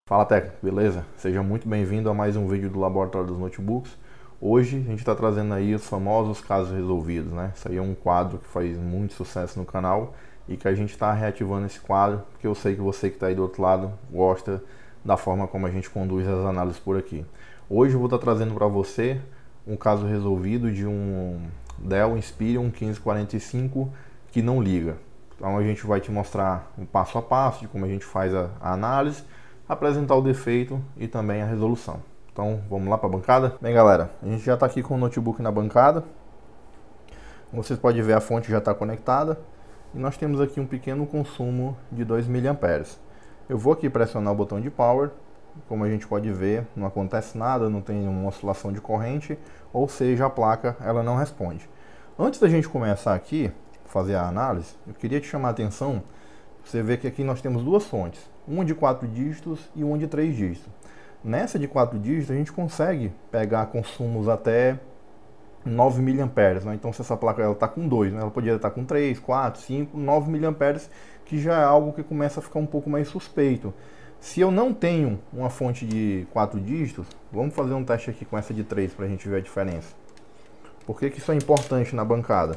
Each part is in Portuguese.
Fala técnico, beleza? Seja muito bem-vindo a mais um vídeo do Laboratório dos Notebooks. Hoje a gente está trazendo aí os famosos casos resolvidos, né? Isso aí é um quadro que faz muito sucesso no canal e que a gente está reativando esse quadro porque eu sei que você que está aí do outro lado gosta da forma como a gente conduz as análises por aqui. Hoje eu vou estar trazendo para você um caso resolvido de um Dell Inspiron 1545 que não liga. Então a gente vai te mostrar um passo a passo de como a gente faz a análise, apresentar o defeito e também a resolução. Então vamos lá para a bancada? Bem galera, a gente já está aqui com o notebook na bancada. Vocês podem ver, a fonte já está conectada e nós temos aqui um pequeno consumo de 2 mA. Eu vou aqui pressionar o botão de power. Como a gente pode ver, não acontece nada, não tem uma oscilação de corrente, ou seja, a placa ela não responde. Antes da gente começar aqui fazer a análise, eu queria te chamar a atenção. Você vê que aqui nós temos duas fontes, uma de 4 dígitos e uma de 3 dígitos. Nessa de 4 dígitos a gente consegue pegar consumos até 9 mA, né? Então se essa placa está com 2, né? Ela poderia estar com 3, 4, 5, 9 mA, que já é algo que começa a ficar um pouco mais suspeito. Se eu não tenho uma fonte de 4 dígitos, vamos fazer um teste aqui com essa de 3 para a gente ver a diferença. Por que isso é importante na bancada?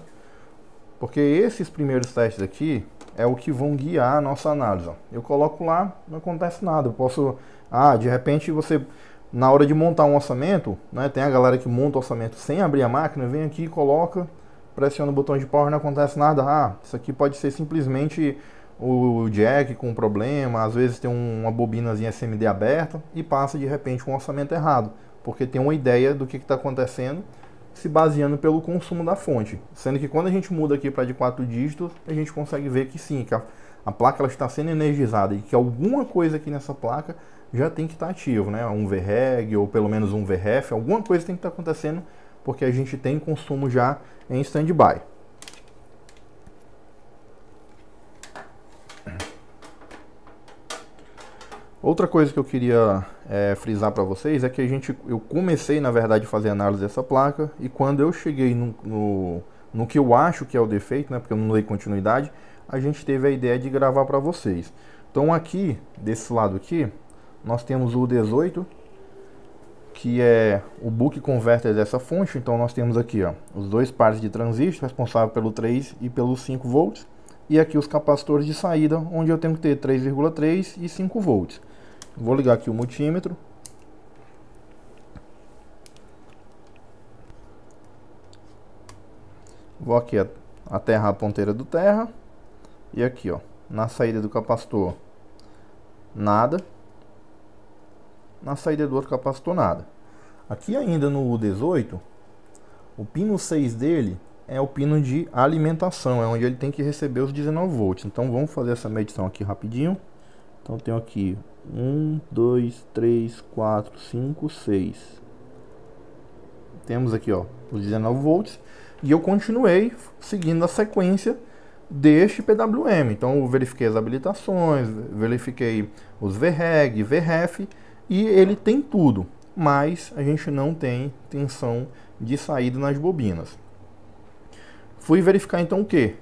Porque esses primeiros testes aqui é o que vão guiar a nossa análise. Eu coloco lá, não acontece nada. Eu posso, de repente você, na hora de montar um orçamento, né, tem a galera que monta o orçamento sem abrir a máquina, vem aqui, coloca, pressiona o botão de power, não acontece nada. Isso aqui pode ser simplesmente o jack com problema, às vezes tem uma bobinazinha SMD aberta e passa de repente um orçamento errado, porque tem uma ideia do que está acontecendo, se baseando pelo consumo da fonte. Sendo que quando a gente muda aqui para de 4 dígitos, a gente consegue ver que sim, que a placa ela está sendo energizada e que alguma coisa aqui nessa placa já tem que estar ativo, né? Um VREG ou pelo menos um VREF, alguma coisa tem que estar acontecendo, porque a gente tem consumo já em standby. Outra coisa que eu queria frisar para vocês é que eu comecei na verdade a fazer análise dessa placa, e quando eu cheguei no que eu acho que é o defeito, né, porque eu não dei continuidade, a gente teve a ideia de gravar para vocês. Então aqui, desse lado aqui, nós temos o 18, que é o book converter dessa fonte. Então nós temos aqui os dois pares de transistor, responsável pelo 3 e pelo 5 volts, e aqui os capacitores de saída, onde eu tenho que ter 3,3 e 5 volts. Vou ligar aqui o multímetro. Vou aqui aterrar a ponteira do terra. E aqui, na saída do capacitor, nada. Na saída do outro capacitor, nada. Aqui ainda no U18, o pino 6 dele é o pino de alimentação, é onde ele tem que receber os 19 volts. Então vamos fazer essa medição aqui rapidinho. Então tenho aqui 1, 2, 3, 4, 5, 6. Temos aqui os 19 volts. E eu continuei seguindo a sequência deste PWM. Então eu verifiquei as habilitações, verifiquei os VREG, VREF, e ele tem tudo, mas a gente não tem tensão de saída nas bobinas. Fui verificar então o que?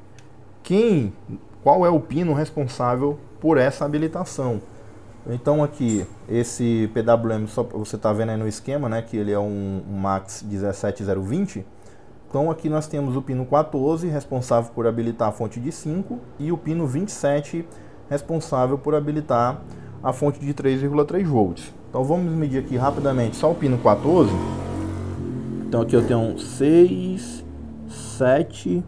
Qual é o pino responsável por essa habilitação? Então aqui, esse PWM, só você está vendo aí no esquema, né, que ele é um MAX 17020. Então aqui nós temos o pino 14, responsável por habilitar a fonte de 5, e o pino 27, responsável por habilitar a fonte de 3,3 volts. Então vamos medir aqui rapidamente só o pino 14. Então aqui eu tenho 6, 7,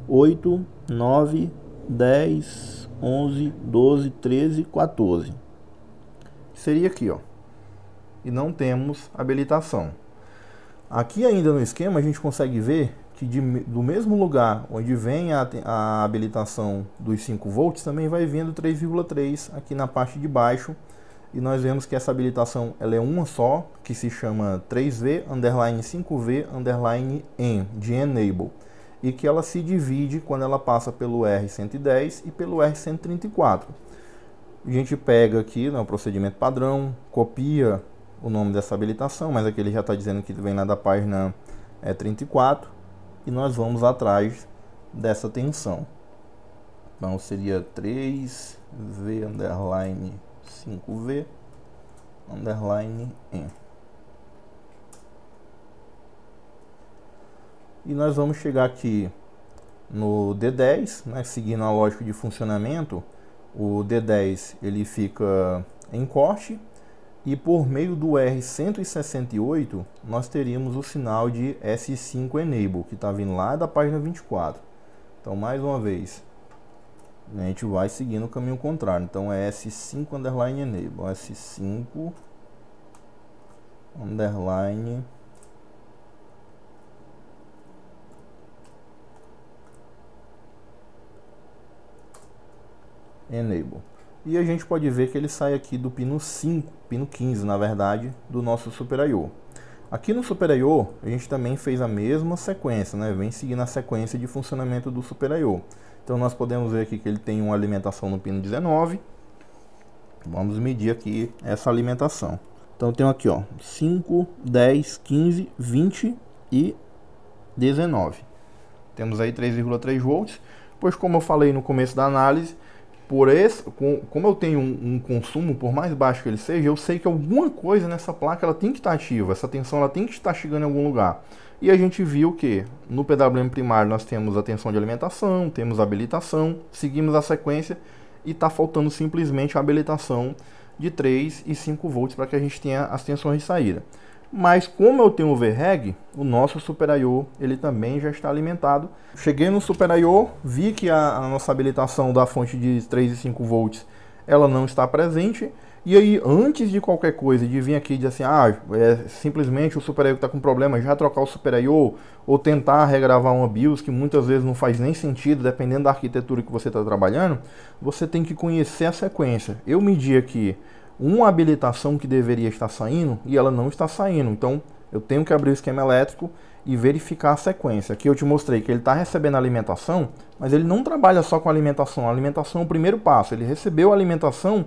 8, 9, 10, 11, 12, 13, 14. Seria aqui, e não temos habilitação. Aqui ainda no esquema a gente consegue ver que do mesmo lugar onde vem a habilitação dos 5 volts, também vai vindo 3,3 aqui na parte de baixo. E nós vemos que essa habilitação ela é uma só, que se chama 3V_5V_N, de Enable. E que ela se divide quando ela passa pelo R110 e pelo R134. A gente pega aqui o procedimento padrão, copia o nome dessa habilitação, mas aqui ele já está dizendo que vem lá da página 34, e nós vamos atrás dessa tensão. Então seria 3V_5V underline N. E nós vamos chegar aqui no D10, né, seguindo a lógica de funcionamento. O D10 ele fica em corte e por meio do R168 nós teríamos o sinal de S5 Enable, que está vindo lá da página 24. Então, mais uma vez, a gente vai seguindo o caminho contrário. Então é S5 underline Enable, S5 underline Enable. E a gente pode ver que ele sai aqui do pino 5, pino 15 na verdade, do nosso Super I/O. Aqui no Super I/O a gente também fez a mesma sequência, né? Vem seguindo a sequência de funcionamento do Super I/O. Então nós podemos ver aqui que ele tem uma alimentação no pino 19. Vamos medir aqui essa alimentação. Então eu tenho aqui, ó, 5, 10, 15, 20 e 19. Temos aí 3,3 volts, pois como eu falei no começo da análise, como eu tenho um consumo, por mais baixo que ele seja, eu sei que alguma coisa nessa placa ela tem que estar ativa, essa tensão ela tem que estar chegando em algum lugar. E a gente viu que no PWM primário nós temos a tensão de alimentação, temos a habilitação, seguimos a sequência e está faltando simplesmente a habilitação de 3 e 5 volts para que a gente tenha as tensões de saída. Mas como eu tenho o VREG, o nosso Super I/O ele também já está alimentado. Cheguei no Super I/O, vi que a nossa habilitação da fonte de 3 e 5 volts ela não está presente. E aí, antes de qualquer coisa, de vir aqui e dizer assim, simplesmente o Super I/O está com problema, já trocar o Super I/O, ou tentar regravar uma BIOS, que muitas vezes não faz nem sentido, dependendo da arquitetura que você está trabalhando, você tem que conhecer a sequência. Eu medi aqui uma habilitação que deveria estar saindo e ela não está saindo. Então eu tenho que abrir o esquema elétrico e verificar a sequência. Aqui eu te mostrei que ele está recebendo alimentação, mas ele não trabalha só com alimentação. A alimentação é o primeiro passo. Ele recebeu a alimentação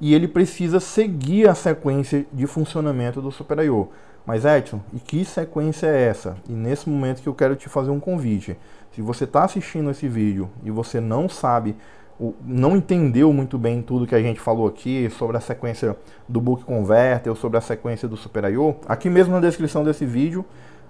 e ele precisa seguir a sequência de funcionamento do Super I/O. Mas Edson, e que sequência é essa? E nesse momento que eu quero te fazer um convite. Se você está assistindo esse vídeo e você não sabe, não entendeu muito bem tudo que a gente falou aqui sobre a sequência do Buck Converter ou sobre a sequência do Super I/O, aqui mesmo na descrição desse vídeo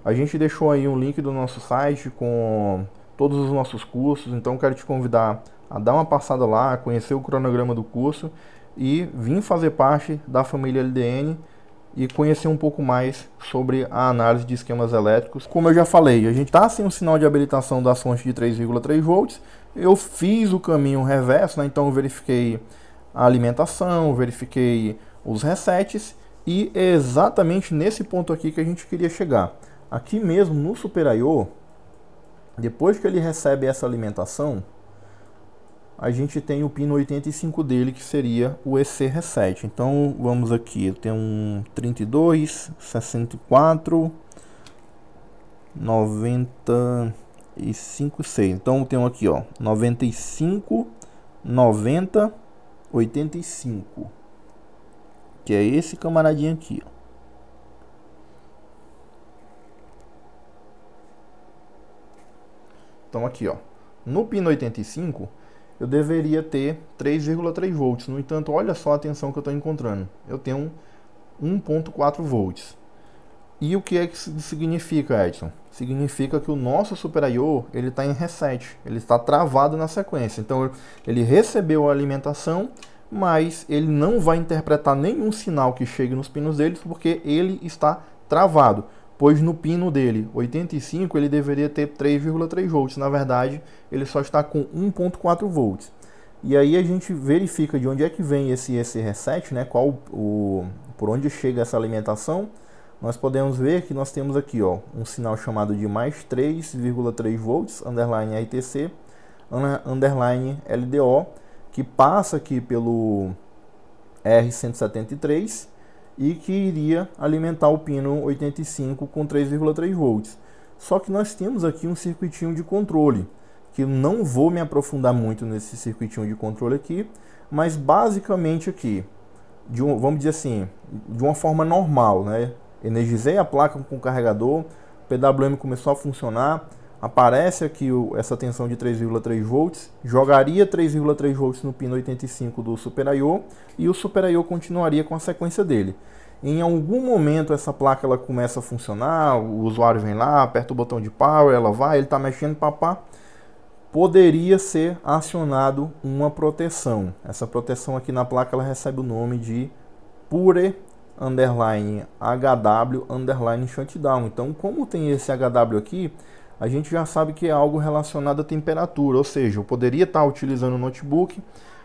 a gente deixou aí um link do nosso site com todos os nossos cursos. Então quero te convidar a dar uma passada lá, conhecer o cronograma do curso e vir fazer parte da família LDN e conhecer um pouco mais sobre a análise de esquemas elétricos. Como eu já falei, a gente está sem um sinal de habilitação das fontes de 3,3 volts. Eu fiz o caminho reverso, né? Então eu verifiquei a alimentação, verifiquei os resets e é exatamente nesse ponto aqui que a gente queria chegar. Aqui mesmo no Super I/O, depois que ele recebe essa alimentação, a gente tem o pino 85 dele, que seria o EC Reset. Então vamos aqui, eu tenho um 32, 64, 95, 6. Então eu tenho aqui, ó, 95, 90, 85. Que é esse camaradinho aqui, ó. Então aqui, ó, no pino 85 eu deveria ter 3,3 volts. No entanto, olha só a tensão que eu estou encontrando. Eu tenho 1,4 volts. E o que é que isso significa, Edson? Significa que o nosso Super I/O ele está em reset, ele está travado na sequência. Então ele recebeu a alimentação, mas ele não vai interpretar nenhum sinal que chegue nos pinos dele, porque ele está travado. Pois no pino dele, 85, ele deveria ter 3,3 volts. Na verdade, ele só está com 1,4 volts. E aí a gente verifica de onde é que vem esse reset, né? Por onde chega essa alimentação. Nós podemos ver que nós temos aqui, ó, um sinal chamado de mais 3,3 volts, underline RTC, underline LDO, que passa aqui pelo R173 e que iria alimentar o pino 85 com 3,3 volts. Só que nós temos aqui um circuitinho de controle, que eu não vou me aprofundar muito nesse circuitinho de controle aqui, mas basicamente aqui, vamos dizer assim, de uma forma normal, né? Energizei a placa com o carregador, o PWM começou a funcionar, aparece aqui essa tensão de 3,3 volts, jogaria 3,3 volts no pino 85 do Super I/O e o Super I/O continuaria com a sequência dele. Em algum momento essa placa ela começa a funcionar, o usuário vem lá, aperta o botão de power, ela vai, ele está mexendo, papá, poderia ser acionado uma proteção. Essa proteção aqui na placa ela recebe o nome de Pure_HW_shutdown. Então, como tem esse HW aqui, a gente já sabe que é algo relacionado à temperatura, ou seja, eu poderia estar utilizando o notebook,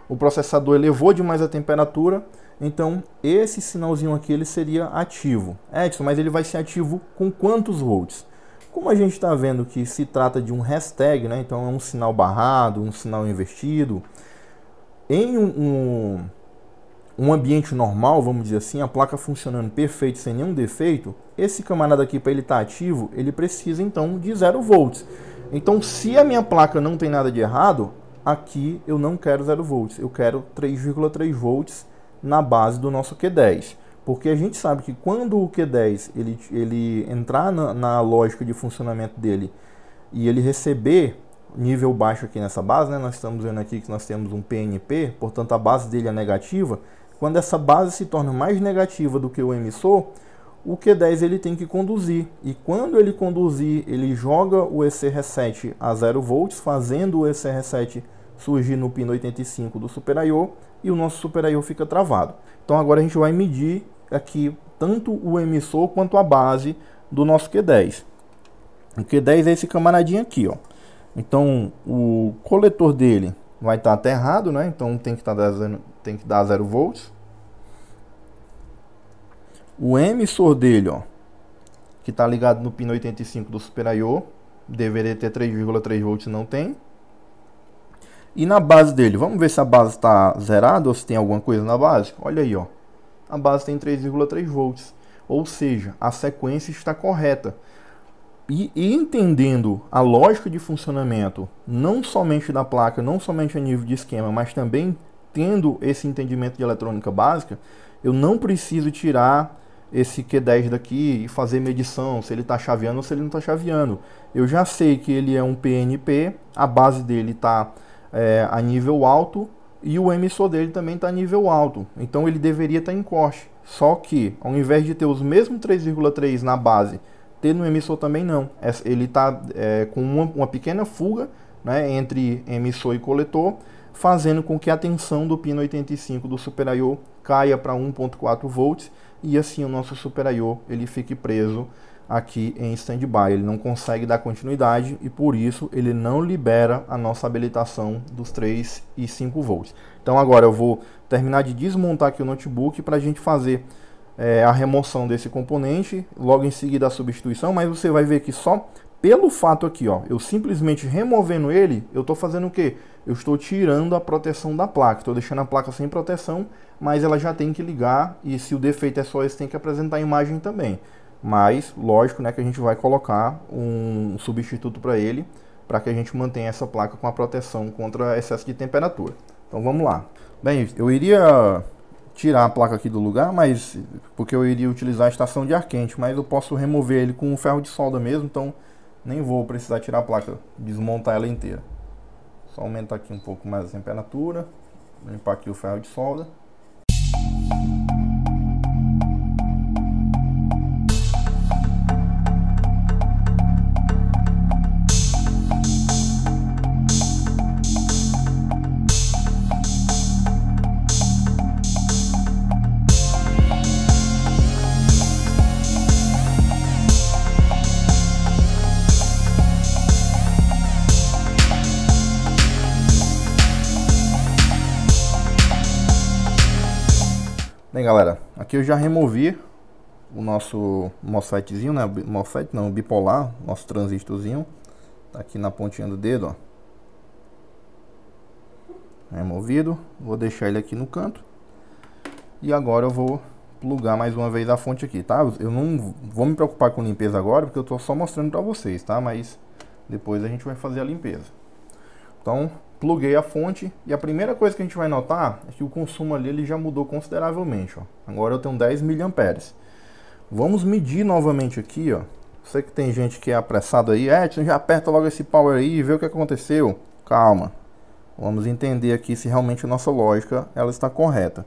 o processador elevou demais a temperatura, então esse sinalzinho aqui ele seria ativo. Edson, mas ele vai ser ativo com quantos volts? Como a gente está vendo que se trata de um hashtag, né? Então é um sinal barrado, um sinal invertido. Em um ambiente normal, vamos dizer assim, a placa funcionando perfeito, sem nenhum defeito, esse camarada aqui, para ele estar ativo, ele precisa então de 0 volts. Então, se a minha placa não tem nada de errado, aqui eu não quero 0 volts, eu quero 3,3 volts na base do nosso Q10. Porque a gente sabe que quando o Q10 ele entrar na lógica de funcionamento dele e ele receber nível baixo aqui nessa base, né, nós estamos vendo aqui que nós temos um PNP, portanto a base dele é negativa. Quando essa base se torna mais negativa do que o emissor, o Q10 ele tem que conduzir. E quando ele conduzir, ele joga o EC Reset a 0 volts, fazendo o EC Reset surgir no pino 85 do Super I/O e o nosso Super I/O fica travado. Então agora a gente vai medir aqui tanto o emissor quanto a base do nosso Q10. O Q10 é esse camaradinho aqui, ó. Então o coletor dele vai estar aterrado, né? Então tem que dar 0 volts. O emissor dele, ó, que está ligado no pino 85 do Super I/O, deveria ter 3,3 volts, não tem. E na base dele, vamos ver se a base está zerada ou se tem alguma coisa na base. Olha aí, ó, a base tem 3,3 volts, ou seja, a sequência está correta. E entendendo a lógica de funcionamento, não somente da placa, não somente a nível de esquema, mas também tendo esse entendimento de eletrônica básica, eu não preciso tirar esse Q10 daqui e fazer medição, se ele está chaveando ou se ele não está chaveando. Eu já sei que ele é um PNP, a base dele está a nível alto e o emissor dele também está a nível alto. Então ele deveria estar em corte. Só que, ao invés de ter os mesmos 3,3 na base, ter no emissor também não. Ele está com uma pequena fuga, né, entre emissor e coletor, fazendo com que a tensão do pino 85 do Super I/O caia para 1,4 volts e assim o nosso Super I/O ele fique preso aqui em standby. Ele não consegue dar continuidade e por isso ele não libera a nossa habilitação dos 3 e 5 volts. Então agora eu vou terminar de desmontar aqui o notebook para a gente fazer a remoção desse componente, logo em seguida a substituição, mas você vai ver que só pelo fato aqui, ó, eu simplesmente removendo ele, eu estou fazendo o quê? Eu estou tirando a proteção da placa, estou deixando a placa sem proteção, mas ela já tem que ligar e se o defeito é só esse, tem que apresentar a imagem também. Mas, lógico, né, que a gente vai colocar um substituto para ele, para que a gente mantenha essa placa com a proteção contra excesso de temperatura. Então vamos lá. Bem, eu iria tirar a placa aqui do lugar, mas porque eu iria utilizar a estação de ar quente, mas eu posso remover ele com um ferro de solda mesmo, então nem vou precisar tirar a placa, desmontar ela inteira. Só aumentar aqui um pouco mais a temperatura, limpar aqui o ferro de solda. Bem, galera, aqui eu já removi o nosso MOSFETzinho, né? MOSFET não, bipolar, nosso transistorzinho. Tá aqui na pontinha do dedo, ó. Removido. Vou deixar ele aqui no canto. E agora eu vou plugar mais uma vez a fonte aqui, tá? Eu não vou me preocupar com limpeza agora, porque eu tô só mostrando pra vocês, tá? Mas depois a gente vai fazer a limpeza. Então, pluguei a fonte e a primeira coisa que a gente vai notar é que o consumo ali ele já mudou consideravelmente, ó. Agora eu tenho 10 mA. Vamos medir novamente aqui, ó, Sei que tem gente que é apressado aí, Edson, já aperta logo esse power aí e vê o que aconteceu. Calma, vamos entender aqui se realmente a nossa lógica ela está correta.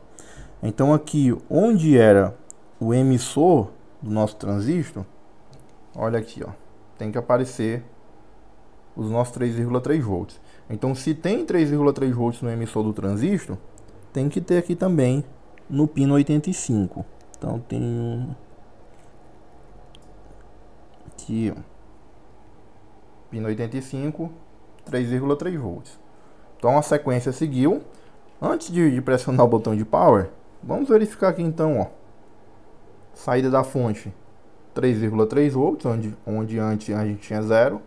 Então aqui, onde era o emissor do nosso transistor, olha aqui, ó, tem que aparecer os nossos 3,3 volts. Então se tem 3,3 volts no emissor do transistor, tem que ter aqui também no pino 85. Então tem aqui, ó, pino 85, 3,3 volts. Então a sequência seguiu. Antes de pressionar o botão de power, vamos verificar aqui então, ó, saída da fonte 3,3 volts, onde antes a gente tinha 0.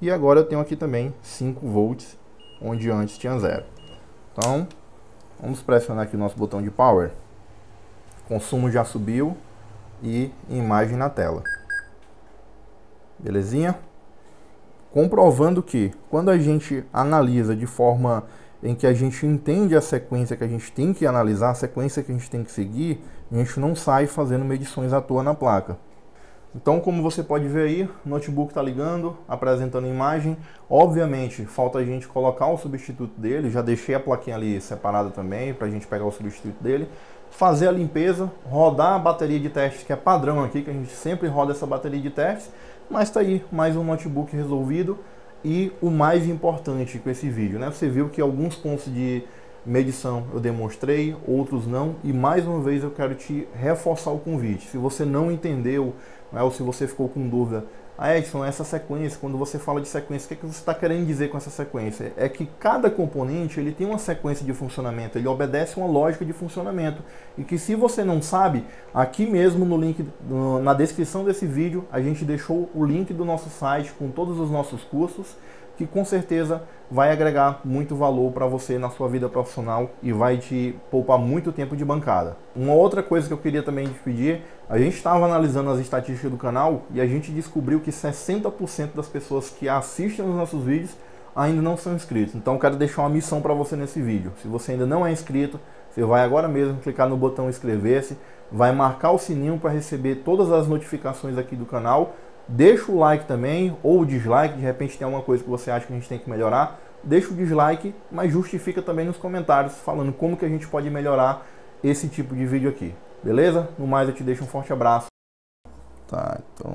E agora eu tenho aqui também 5 volts, onde antes tinha 0. Então, vamos pressionar aqui o nosso botão de power. Consumo já subiu e imagem na tela. Belezinha? Comprovando que quando a gente analisa de forma em que a gente entende a sequência que a gente tem que analisar, a sequência que a gente tem que seguir, a gente não sai fazendo medições à toa na placa. Então, como você pode ver aí, o notebook está ligando, apresentando imagem. Obviamente, falta a gente colocar o substituto dele. Já deixei a plaquinha ali separada também, para a gente pegar o substituto dele. Fazer a limpeza, rodar a bateria de teste, que é padrão aqui, que a gente sempre roda essa bateria de teste. Mas está aí, mais um notebook resolvido. E o mais importante com esse vídeo, né? Você viu que alguns pontos de medição eu demonstrei, outros não. E mais uma vez eu quero te reforçar o convite. Se você não entendeu, ou se você ficou com dúvida, Edson, essa sequência, quando você fala de sequência, o que é que você está querendo dizer com essa sequência? É que cada componente ele tem uma sequência de funcionamento, ele obedece uma lógica de funcionamento. E que se você não sabe, aqui mesmo no link, na descrição desse vídeo, a gente deixou o link do nosso site com todos os nossos cursos, que com certeza vai agregar muito valor para você na sua vida profissional e vai te poupar muito tempo de bancada. Uma outra coisa que eu queria também te pedir, a gente estava analisando as estatísticas do canal e a gente descobriu que 60% das pessoas que assistem os nossos vídeos ainda não são inscritos. Então eu quero deixar uma missão para você nesse vídeo. Se você ainda não é inscrito, você vai agora mesmo clicar no botão inscrever-se, vai marcar o sininho para receber todas as notificações aqui do canal. Deixa o like também, ou o dislike, de repente tem alguma coisa que você acha que a gente tem que melhorar. Deixa o dislike, mas justifica também nos comentários, falando como que a gente pode melhorar esse tipo de vídeo aqui. Beleza? No mais, eu te deixo um forte abraço. Tá, então...